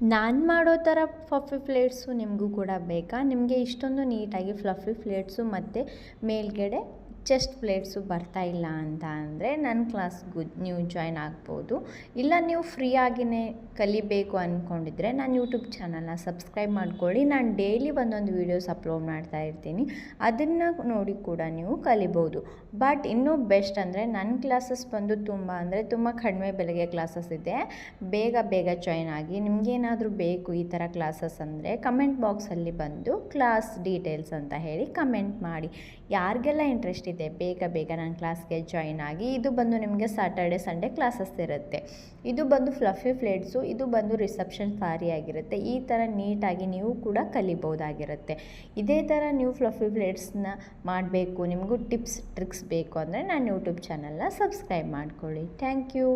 ನಾನು ಮಾಡೋ ಥರ ಪಫಿ ಪ್ಲೇಟ್ಸು ನಿಮಗೂ ಕೂಡ ಬೇಕಾ? ನಿಮಗೆ ಇಷ್ಟೊಂದು ನೀಟಾಗಿ ಫ್ಲಫಿ ಪ್ಲೇಟ್ಸು ಮತ್ತು ಮೇಲ್ಗಡೆ ಚೆಸ್ಟ್ ಪ್ಲೇಟ್ಸು ಬರ್ತಾಯಿಲ್ಲ ಅಂತ ಅಂದರೆ ನನ್ನ ಕ್ಲಾಸ್ಗೂ ನೀವು ಜಾಯ್ನ್ ಆಗ್ಬೋದು. ಇಲ್ಲ ನೀವು ಫ್ರೀಯಾಗಿಯೇ ಕಲಿಬೇಕು ಅಂದ್ಕೊಂಡಿದ್ರೆ ನನ್ನ ಯೂಟ್ಯೂಬ್ ಚಾನಲ್ನ ಸಬ್ಸ್ಕ್ರೈಬ್ ಮಾಡ್ಕೊಳ್ಳಿ. ನಾನು ಡೈಲಿ ಒಂದೊಂದು ವೀಡಿಯೋಸ್ ಅಪ್ಲೋಡ್ ಮಾಡ್ತಾ ಇರ್ತೀನಿ, ಅದನ್ನು ನೋಡಿ ಕೂಡ ನೀವು ಕಲಿಬೋದು. ಬಟ್ ಇನ್ನೂ ಬೆಸ್ಟ್ ಅಂದರೆ ನನ್ನ ಕ್ಲಾಸಸ್ ಬಂದು ತುಂಬ ಕಡಿಮೆ ಬೆಲೆಗೆ ಕ್ಲಾಸಸ್ ಇದೆ. ಬೇಗ ಜಾಯ್ನ್ ಆಗಿ. ನಿಮಗೇನಾದರೂ ಬೇಕು ಈ ಥರ ಕ್ಲಾಸಸ್ ಅಂದರೆ ಕಮೆಂಟ್ ಬಾಕ್ಸಲ್ಲಿ ಬಂದು ಕ್ಲಾಸ್ ಡೀಟೇಲ್ಸ್ ಅಂತ ಹೇಳಿ ಕಮೆಂಟ್ ಮಾಡಿ. ಯಾರಿಗೆಲ್ಲ ಇಂಟ್ರೆಸ್ಟ್ ಇದೆ ಬೇಗ ನನ್ನ ಕ್ಲಾಸ್ಗೆ ಜಾಯ್ನ್ ಆಗಿ. ಇದು ಬಂದು ನಿಮಗೆ ಸ್ಯಾಟರ್ಡೆ ಸಂಡೇ ಕ್ಲಾಸಸ್ ಇರುತ್ತೆ. ಇದು ಬಂದು ಫ್ಲಫಿ ಪ್ಲೇಟ್ಸು, ಇದು ಬಂದು ರಿಸೆಪ್ಷನ್ ಸಾರಿ ಆಗಿರುತ್ತೆ. ಈ ಥರ ನೀಟಾಗಿ ನೀವು ಕೂಡ ಕಲಿಬೋದಾಗಿರುತ್ತೆ. ಇದೇ ಥರ ನೀವು ಫ್ಲಫಿ ಪ್ಲೇಟ್ಸ್ನ ಮಾಡಬೇಕು, ನಿಮಗೂ ಟಿಪ್ಸ್ ಟ್ರಿಕ್ಸ್ ಬೇಕು ಅಂದರೆ ನನ್ನ ಯೂಟ್ಯೂಬ್ ಚಾನಲ್ನ ಸಬ್ಸ್ಕ್ರೈಬ್ ಮಾಡ್ಕೊಳ್ಳಿ. Thank you.